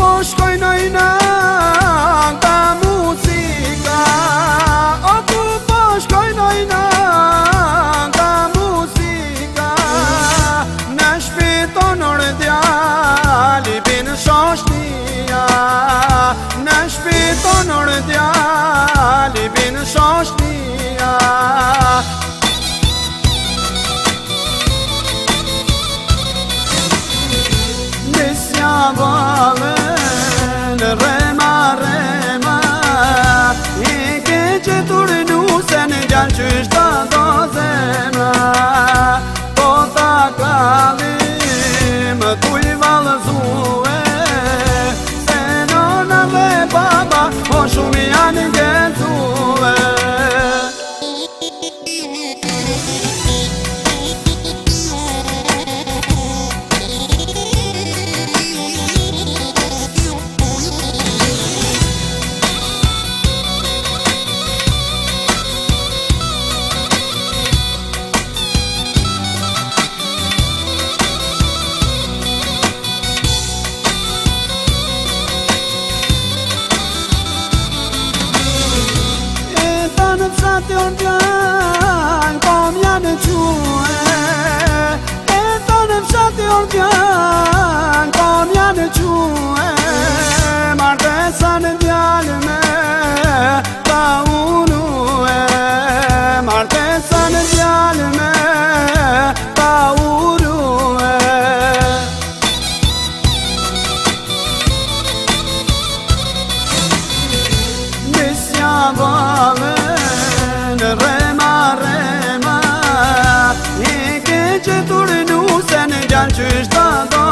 Po shkojnoj në nga muzika, o ku po shkojnoj në nga muzika, në shpiton djali bin shoshnia, në shpiton djali bin shoshnia. Nisja valen rema rema, i ke qetur nusen gjanë qysht të do zemra, po ta kalim kuj valëzue, se nona dhe baba po shumë janë gëzue. Të orgjan, kom janë quë, e të në fshat të orgjan, kom janë quë, martesa në djallë me pa unue, martesa në djallë me pa unue. Nisja vale rema rema, i ke qetur nusen gjanë qysht të do